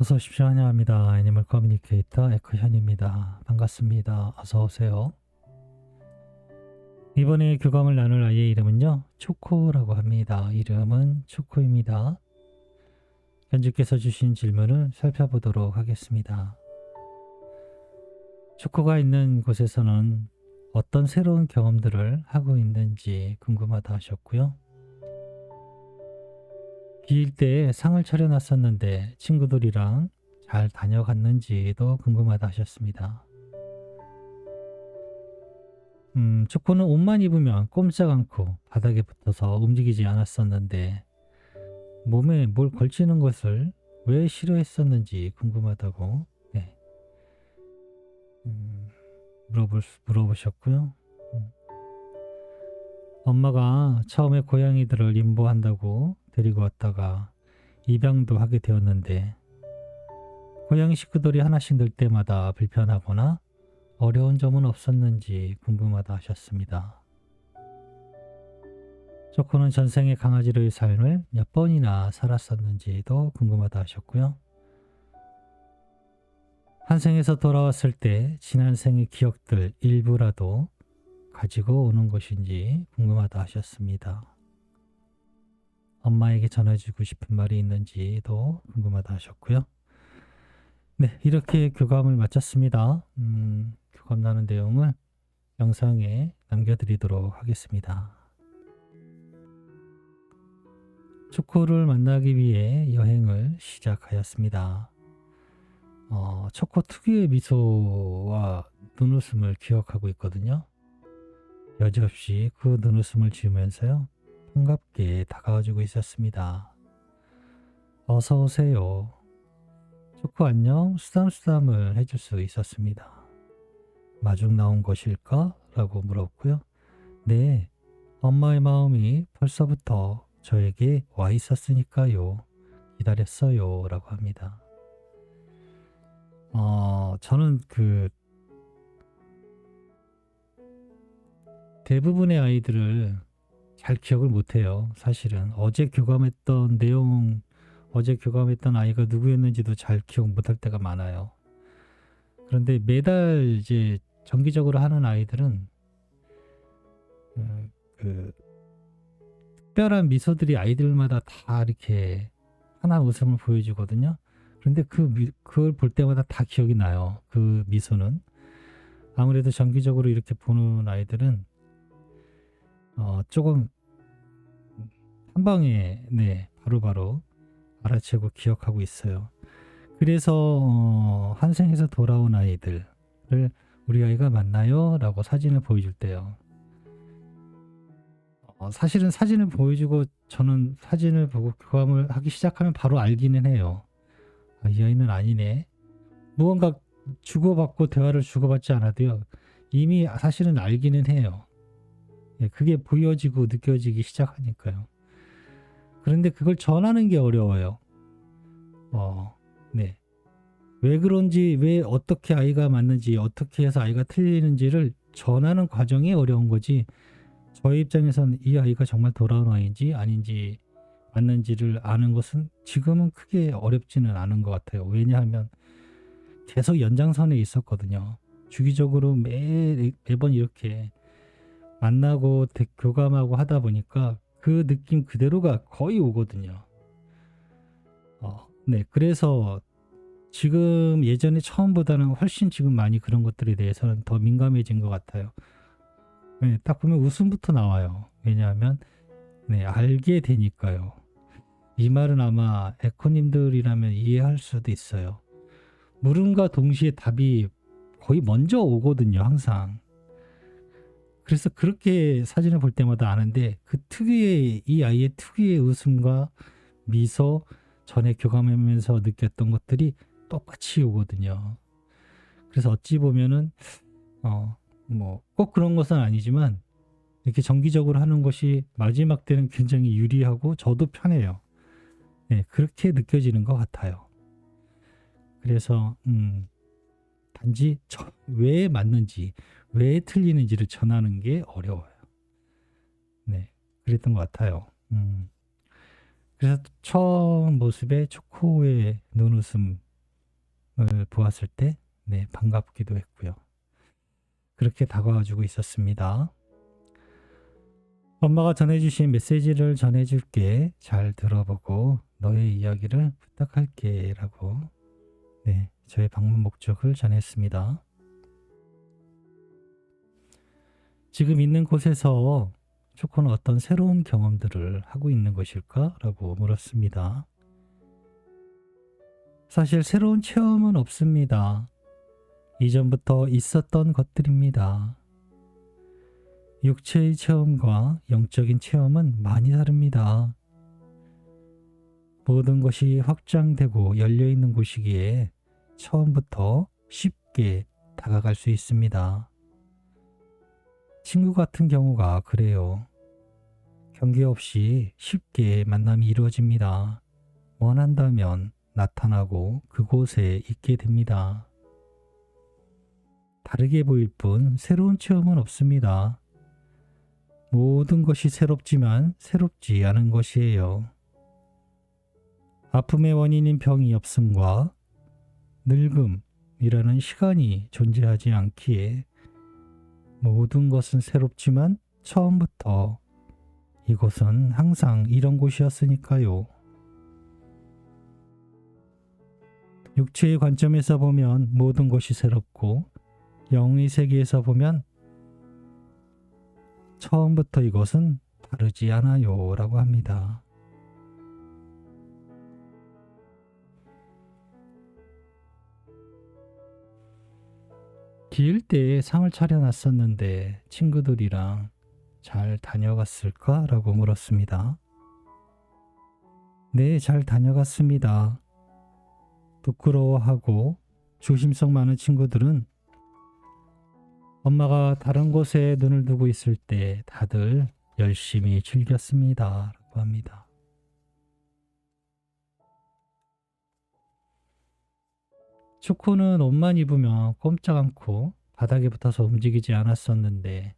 어서 오십시오. 환영합니다. 애니멀 커뮤니케이터 에크현입니다. 반갑습니다. 어서 오세요. 이번에 교감을 나눌 아이의 이름은요, 초코라고 합니다. 이름은 초코입니다. 현주께서 주신 질문을 살펴보도록 하겠습니다. 초코가 있는 곳에서는 어떤 새로운 경험들을 하고 있는지 궁금하다 하셨고요. 비일 때 상을 차려놨었는데 친구들이랑 잘 다녀갔는지도 궁금하다 하셨습니다. 초코는 옷만 입으면 꼼짝 않고 바닥에 붙어서 움직이지 않았었는데 몸에 뭘 걸치는 것을 왜 싫어했었는지 궁금하다고 네, 음, 물어보셨고요. 음, 엄마가 처음에 고양이들을 임보한다고 데리고 왔다가 입양도 하게 되었는데 고양이 식구들이 하나씩 늘 때마다 불편하거나 어려운 점은 없었는지 궁금하다 하셨습니다. 초코는 전생에 강아지로의 삶을 몇 번이나 살았었는지도 궁금하다 하셨고요. 환생에서 돌아왔을 때 지난 생의 기억들 일부라도 가지고 오는 것인지 궁금하다 하셨습니다. 엄마에게 전해주고 싶은 말이 있는지도 궁금하다 하셨고요. 네, 이렇게 교감을 마쳤습니다. 교감 나눈 내용을 영상에 남겨드리도록 하겠습니다. 초코를 만나기 위해 여행을 시작하였습니다. 초코 특유의 미소와 눈웃음을 기억하고 있거든요. 여지없이 그 눈웃음을 지으면서요, 반갑게 다가와주고 있었습니다. 어서 오세요. 초코 안녕 수담수담을 해줄 수 있었습니다. 마중 나온 것일까? 라고 물었고요. 네, 엄마의 마음이 벌써부터 저에게 와 있었으니까요. 기다렸어요. 라고 합니다. 저는 대부분의 아이들을 잘 기억을 못해요. 사실은 어제 교감했던 아이가 누구였는지도 잘 기억 못할 때가 많아요. 그런데 매달 이제 정기적으로 하는 아이들은 특별한 미소들이 아이들마다 다 이렇게 하나 웃음을 보여주거든요. 그런데 그걸 볼 때마다 다 기억이 나요. 그 미소는. 아무래도 정기적으로 이렇게 보는 아이들은 조금 한 방에 바로바로 알아채고 기억하고 있어요. 그래서 환생에서 돌아온 아이들을 우리 아이가 맞나요? 라고 사진을 보여줄 때요. 사실은 사진을 보여주고 저는 사진을 보고 교감을 하기 시작하면 바로 알기는 해요. 이 아이는 아니네. 무언가 주고받고 대화를 주고받지 않아도요. 이미 사실은 알기는 해요. 그게 보여지고 느껴지기 시작하니까요. 그런데 그걸 전하는 게 어려워요. 네. 왜 그런지, 왜 어떻게 아이가 맞는지, 어떻게 해서 아이가 틀리는지를 전하는 과정이 어려운 거지. 저희 입장에서는 이 아이가 정말 돌아온 아이인지 아닌지 맞는지를 아는 것은 지금은 크게 어렵지는 않은 것 같아요. 왜냐하면 계속 연장선에 있었거든요. 주기적으로 매번 이렇게 만나고 교감하고 하다 보니까 그 느낌 그대로가 거의 오거든요. 네, 그래서 지금 예전에 처음보다는 훨씬 지금 많이 그런 것들에 대해서는 더 민감해진 것 같아요. 네, 딱 보면 웃음부터 나와요. 왜냐하면 알게 되니까요. 이 말은 아마 에코님들이라면 이해할 수도 있어요. 물음과 동시에 답이 거의 먼저 오거든요, 항상. 그래서 그렇게 사진을 볼 때마다 아는데 이 아이의 특유의 웃음과 미소, 전에 교감하면서 느꼈던 것들이 똑같이 오거든요. 그래서 어찌 보면은 꼭 그런 것은 아니지만 이렇게 정기적으로 하는 것이 마지막 때는 굉장히 유리하고 저도 편해요. 네, 그렇게 느껴지는 것 같아요. 그래서 단지 왜 맞는지, 왜 틀리는지를 전하는 게 어려워요. 네, 그랬던 것 같아요. 그래서 처음 모습에 초코의 눈웃음 보았을 때 반갑기도 했고요. 그렇게 다가와주고 있었습니다. 엄마가 전해주신 메시지를 전해줄게. 잘 들어보고 너의 이야기를 부탁할게 라고 저의 방문 목적을 전했습니다. 지금 있는 곳에서 초코는 어떤 새로운 경험들을 하고 있는 것일까? 라고 물었습니다. 사실 새로운 체험은 없습니다. 이전부터 있었던 것들입니다. 육체의 체험과 영적인 체험은 많이 다릅니다. 모든 것이 확장되고 열려있는 곳이기에 처음부터 쉽게 다가갈 수 있습니다. 친구 같은 경우가 그래요. 경계 없이 쉽게 만남이 이루어집니다. 원한다면 나타나고 그곳에 있게 됩니다. 다르게 보일 뿐 새로운 체험은 없습니다. 모든 것이 새롭지만 새롭지 않은 것이에요. 아픔의 원인인 병이 없음과 늙음이라는 시간이 존재하지 않기에 모든 것은 새롭지만 처음부터 이곳은 항상 이런 곳이었으니까요. 육체의 관점에서 보면 모든 것이 새롭고 영의 세계에서 보면 처음부터 이것은 다르지 않아요 라고 합니다. 기일 때 상을 차려놨었는데 친구들이랑 잘 다녀갔을까? 라고 물었습니다. 네, 잘 다녀갔습니다. 부끄러워하고 조심성 많은 친구들은 엄마가 다른 곳에 눈을 두고 있을 때 다들 열심히 즐겼습니다. 라고 합니다. 초코는 옷만 입으면 꼼짝 않고 바닥에 붙어서 움직이지 않았었는데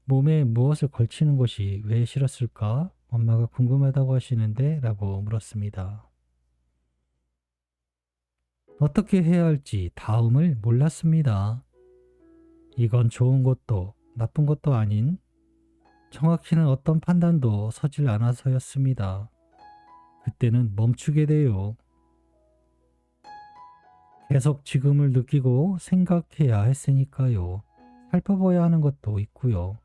몸에 무엇을 걸치는 것이 왜 싫었을까? 엄마가 궁금하다고 하시는데 라고 물었습니다. 어떻게 해야 할지 다음을 몰랐습니다. 이건 좋은 것도 나쁜 것도 아닌 정확히는 어떤 판단도 서질 않아서였습니다. 그때는 멈추게 돼요. 계속 지금을 느끼고 생각해야 했으니까요. 살펴봐야 하는 것도 있고요.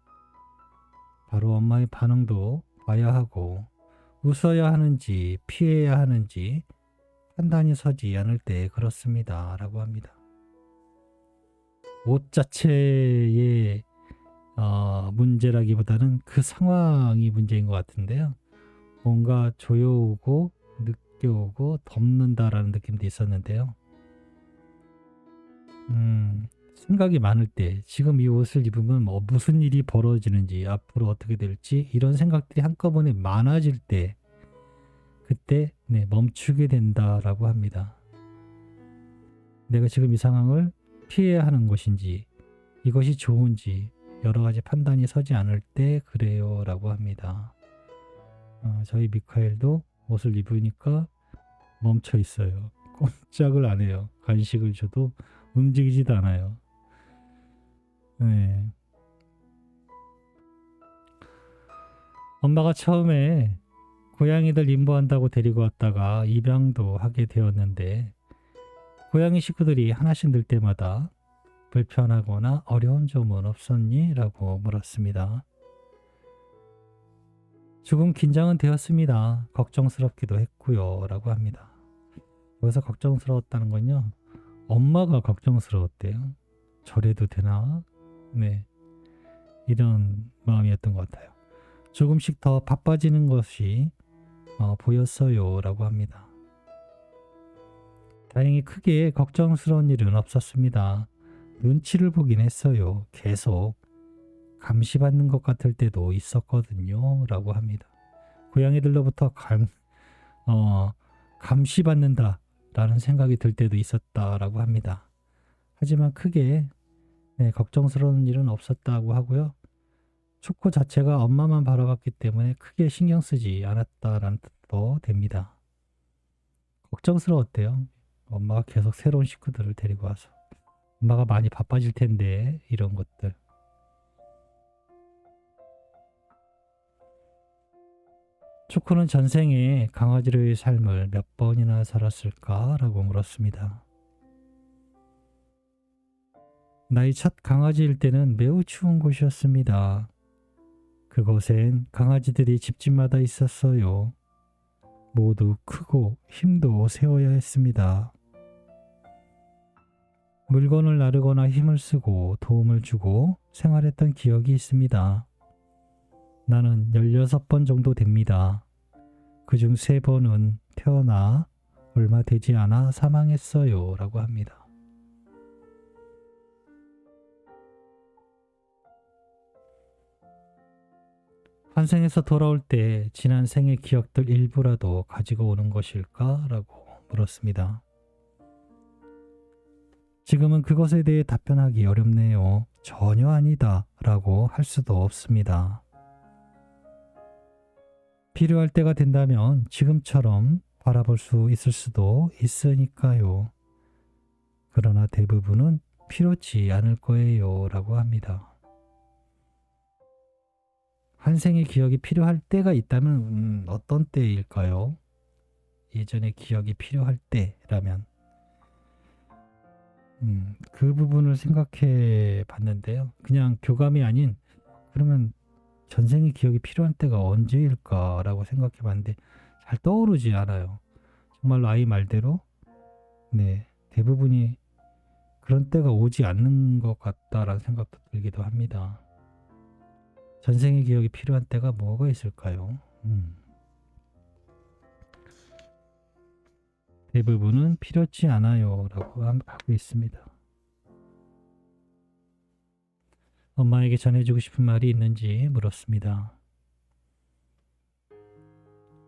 바로 엄마의 반응도 봐야 하고 웃어야 하는지 피해야 하는지 판단이 서지 않을 때 그렇습니다. 라고 합니다. 옷 자체의 문제라기보다는 그 상황이 문제인 것 같은데요. 뭔가 조여오고 느껴오고 덮는다라는 느낌도 있었는데요. 생각이 많을 때 지금 이 옷을 입으면 무슨 일이 벌어지는지 앞으로 어떻게 될지 이런 생각들이 한꺼번에 많아질 때 그때 멈추게 된다라고 합니다. 내가 지금 이 상황을 피해야 하는 것인지 이것이 좋은지 여러 가지 판단이 서지 않을 때 그래요 라고 합니다. 저희 미카엘도 옷을 입으니까 멈춰 있어요. 꼼짝을 안 해요. 간식을 줘도 움직이지도 않아요. 엄마가 처음에 고양이들 임보한다고 데리고 왔다가 입양도 하게 되었는데 고양이 식구들이 하나씩 늘 때마다 불편하거나 어려운 점은 없었니? 라고 물었습니다. 조금 긴장은 되었습니다. 걱정스럽기도 했고요. 라고 합니다. 여기서 걱정스러웠다는 건요. 엄마가 걱정스러웠대요. 저래도 되나? 이런 마음이었던 것 같아요. 조금씩 더 바빠지는 것이 보였어요. 라고 합니다. 다행히 크게 걱정스러운 일은 없었습니다. 눈치를 보긴 했어요. 계속 감시받는 것 같을 때도 있었거든요. 라고 합니다. 고양이들로부터 감시받는다 라는 생각이 들 때도 있었다라고 합니다. 하지만 크게 걱정스러운 일은 없었다고 하고요. 초코 자체가 엄마만 바라봤기 때문에 크게 신경 쓰지 않았다라는 뜻도 됩니다. 걱정스러웠대요. 엄마가 계속 새로운 식구들을 데리고 와서 엄마가 많이 바빠질 텐데 이런 것들. 초코는 전생에 강아지로의 삶을 몇 번이나 살았을까라고 물었습니다. 나의 첫 강아지일 때는 매우 추운 곳이었습니다. 그곳엔 강아지들이 집집마다 있었어요. 모두 크고 힘도 세워야 했습니다. 물건을 나르거나 힘을 쓰고 도움을 주고 생활했던 기억이 있습니다. 나는 16번 정도 됩니다. 그중 3번은 태어나 얼마 되지 않아 사망했어요. 라고 합니다. 환생에서 돌아올 때 지난 생의 기억들 일부라도 가지고 오는 것일까? 라고 물었습니다. 지금은 그것에 대해 답변하기 어렵네요. 전혀 아니다 라고 할 수도 없습니다. 필요할 때가 된다면 지금처럼 바라볼 수 있을 수도 있으니까요. 그러나 대부분은 필요치 않을 거예요. 라고 합니다. 환생의 기억이 필요할 때가 있다면 어떤 때일까요? 예전의 기억이 필요할 때라면 그 부분을 생각해 봤는데요. 그냥 교감이 아닌 그러면 전생의 기억이 필요한 때가 언제일까라고 생각해 봤는데 잘 떠오르지 않아요. 정말로 아이 말대로 대부분이 그런 때가 오지 않는 것 같다라는 생각도 들기도 합니다. 전생의 기억이 필요한 때가 뭐가 있을까요? 대부분은 필요치 않아요 라고 하고 있습니다. 엄마에게 전해주고 싶은 말이 있는지 물었습니다.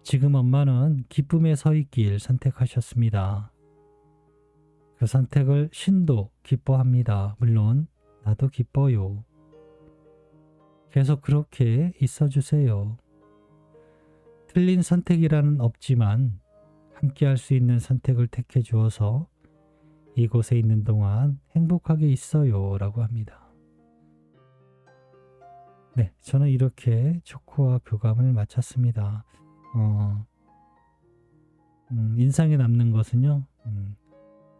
지금 엄마는 기쁨에 서 있길 선택하셨습니다. 그 선택을 신도 기뻐합니다. 물론 나도 기뻐요. 계속 그렇게 있어주세요. 틀린 선택이라는 없지만 함께 할 수 있는 선택을 택해 주어서 이곳에 있는 동안 행복하게 있어요 라고 합니다. 네, 저는 이렇게 초코와 교감을 마쳤습니다. 인상에 남는 것은요.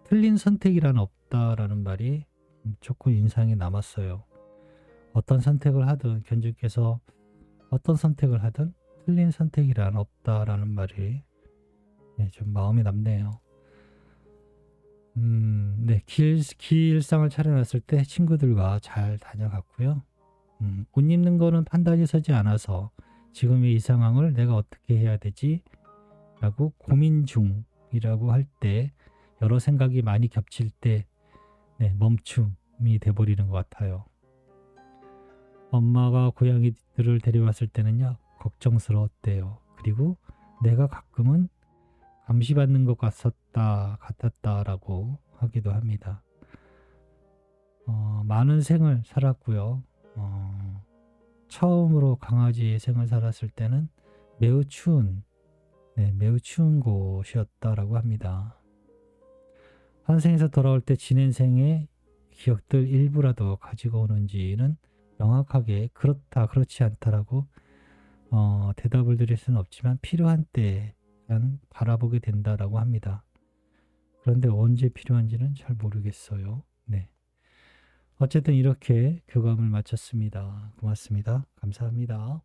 틀린 선택이란 없다라는 말이 초코 인상에 남았어요. 어떤 선택을 하든 견주께서 어떤 선택을 하든 틀린 선택이란 없다라는 말이 좀 마음에 남네요. 길 일상을 차려놨을 때 친구들과 잘 다녀갔고요. 옷 입는 거는 판단이 서지 않아서 지금의 이 상황을 내가 어떻게 해야 되지? 라고 고민 중이라고 할 때 여러 생각이 많이 겹칠 때 멈춤이 돼버리는 것 같아요. 엄마가 고양이들을 데려왔을 때는요. 걱정스러웠대요. 그리고 내가 가끔은 감시받는 것 같았다라고 하기도 합니다. 많은 생을 살았고요. 처음으로 강아지 생을 살았을 때는 매우 추운 곳이었다라고 합니다. 환생에서 돌아올 때 지낸 생의 기억들 일부라도 가지고 오는지는 명확하게 그렇다 그렇지 않다라고 대답을 드릴 수는 없지만 필요한 때는 바라보게 된다라고 합니다. 그런데 언제 필요한지는 잘 모르겠어요. 어쨌든 이렇게 교감을 마쳤습니다. 고맙습니다. 감사합니다.